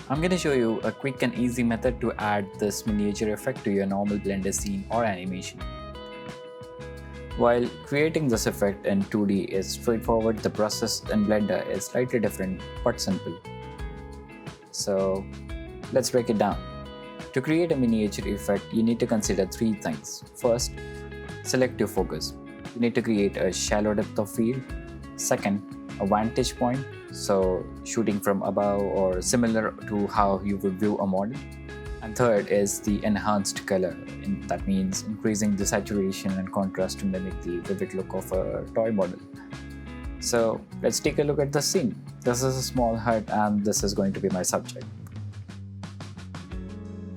I'm going to show you a quick and easy method to add this miniature effect to your normal Blender scene or animation. While creating this effect in 2D is straightforward, the process in Blender is slightly different but simple. So let's break it down. To create a miniature effect, you need to consider three things. First, select your focus. You need to create a shallow depth of field. Second, a vantage point, so shooting from above or similar to how you would view a model. And third is the enhanced color. That means increasing the saturation and contrast to mimic the vivid look of a toy model. So let's take a look at the scene. This is a small hut and this is going to be my subject.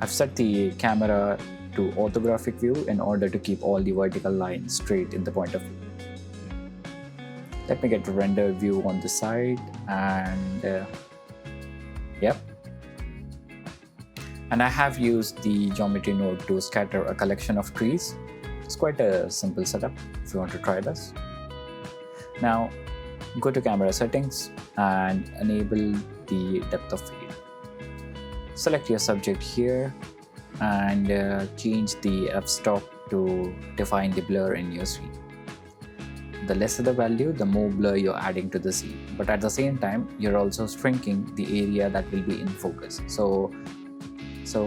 I've set the camera to orthographic view in order to keep all the vertical lines straight in the point of view. Let me get a render view on the side and yep. And I have used the geometry node to scatter a collection of trees. It's quite a simple setup if you want to try this. Now go to camera settings and enable the depth of field. Select your subject here and change the f-stop to define the blur in your scene. The lesser the value, the more blur you're adding to the scene. But at the same time, you're also shrinking the area that will be in focus. So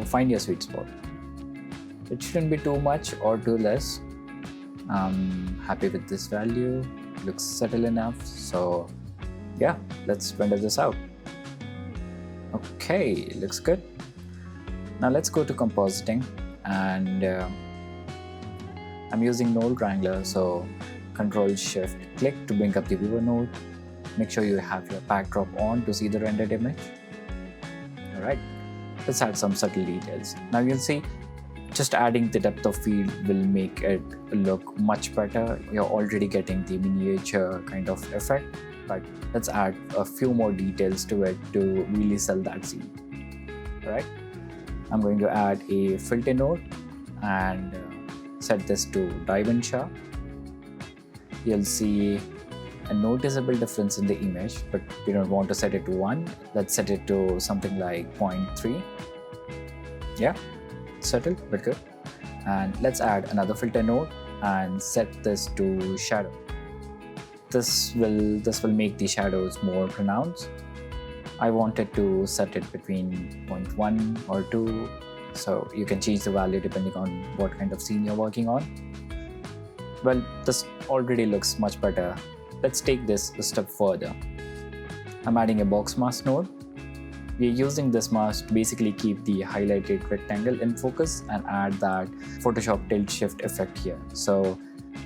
find your sweet spot. It shouldn't be too much or too less. I'm happy with this value. Looks subtle enough. So yeah, let's render this out. Okay, looks good. Now let's go to compositing and I'm using node wrangler, so Ctrl+Shift+click to bring up the viewer node. Make sure you have your backdrop on to see the rendered image. Alright, let's add some subtle details. Now you'll see just adding the depth of field will make it look much better. You're already getting the miniature kind of effect, but let's add a few more details to it to really sell that scene. Alright, I'm going to add a filter node and set this to dive in sharp. You'll see a noticeable difference in the image, but we don't want to set it to 1. Let's set it to something like 0.3. Yeah, subtle but good. And let's add another filter node and set this to shadow. This will make the shadows more pronounced. I wanted to set it between 0.1 or 2, so you can change the value depending on what kind of scene you're working on. Well, this already looks much better. Let's take this a step further. I'm adding a box mask node. We're using this mask to basically keep the highlighted rectangle in focus and add that Photoshop tilt shift effect here. So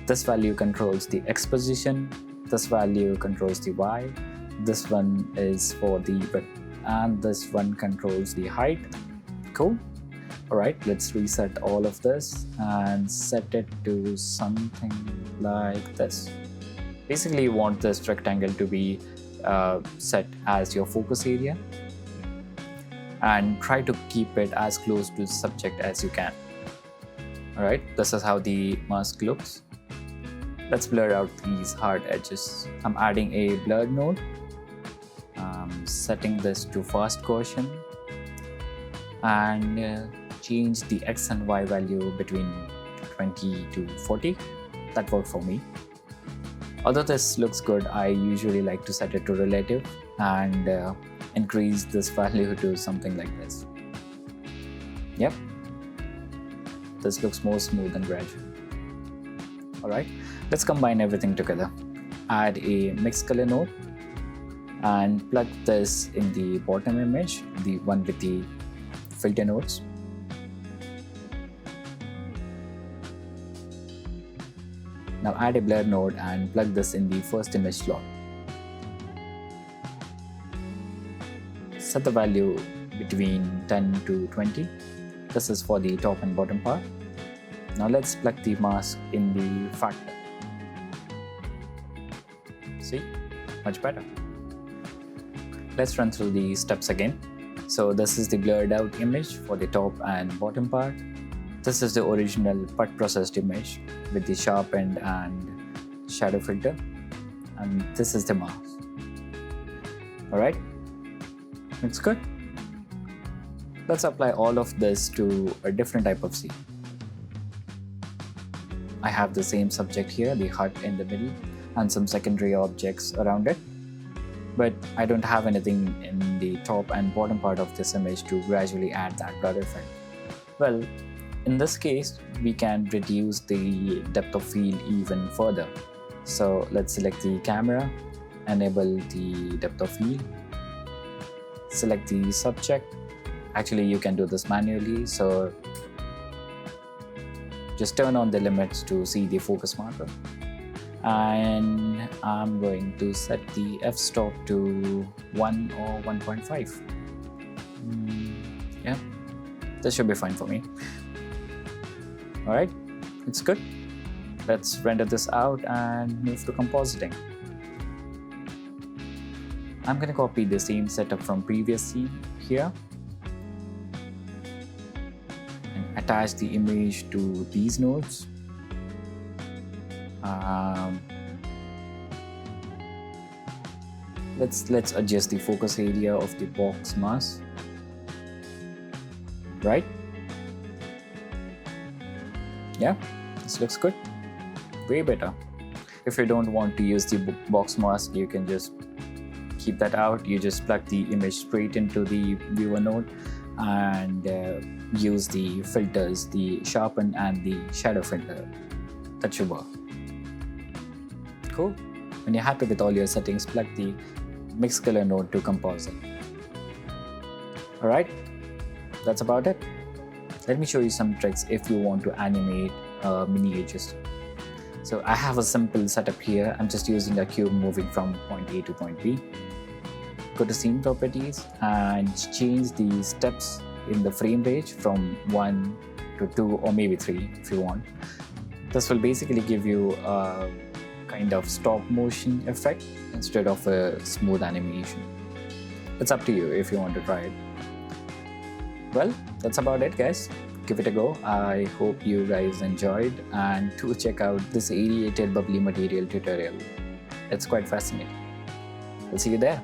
this value controls the X position, this value controls the Y, this one is for the width, and this one controls the height. Cool. Alright, let's reset all of this and set it to something like this. Basically, you want this rectangle to be set as your focus area and try to keep it as close to the subject as you can. Alright, this is how the mask looks. Let's blur out these hard edges. I'm adding a blur node. Setting this to fast Gaussian and change the X and Y value between 20 to 40. That worked for me. Although this looks good, I usually like to set it to relative and increase this value to something like this. Yep, this looks more smooth and gradual. Alright, let's combine everything together. Add a mixed color node and plug this in the bottom image, the one with the filter nodes. Now add a blur node and plug this in the first image slot. Set the value between 10 to 20. This is for the top and bottom part. Now let's plug the mask in the factor. See? Much better. Let's run through the steps again. So this is the blurred out image for the top and bottom part. This is the original but processed image with the sharpened and shadow filter. And this is the mask. Alright, looks good. Let's apply all of this to a different type of scene. I have the same subject here, the hut in the middle, and some secondary objects around it. But I don't have anything in the top and bottom part of this image to gradually add that blur effect. Well, in this case, we can reduce the depth of field even further. So let's select the camera, enable the depth of field, select the subject. Actually, you can do this manually, so just turn on the limits to see the focus marker. And I'm going to set the f-stop to 1 or 1.5. Yeah, this should be fine for me. Alright, it's good. Let's render this out and move to compositing. I'm going to copy the same setup from previous scene here and attach the image to these nodes. Let's adjust the focus area of the box mask. Right? Yeah, this looks good. Way better. If you don't want to use the box mask, you can just keep that out. You just plug the image straight into the viewer node and use the filters, the sharpen and the shadow filter. That should work. Cool. When you're happy with all your settings, plug the mix color node to Composite. Alright, that's about it. Let me show you some tricks if you want to animate miniatures. So I have a simple setup here. I'm just using a cube moving from point A to point B. Go to scene properties and change the steps in the frame range from 1 to 2 or maybe 3 if you want. This will basically give you a kind of stop motion effect instead of a smooth animation. It's up to you if you want to try it. Well, that's about it, guys. Give it a go. I hope you guys enjoyed, and do check out this aerated bubbly material tutorial. It's quite fascinating. We'll see you there.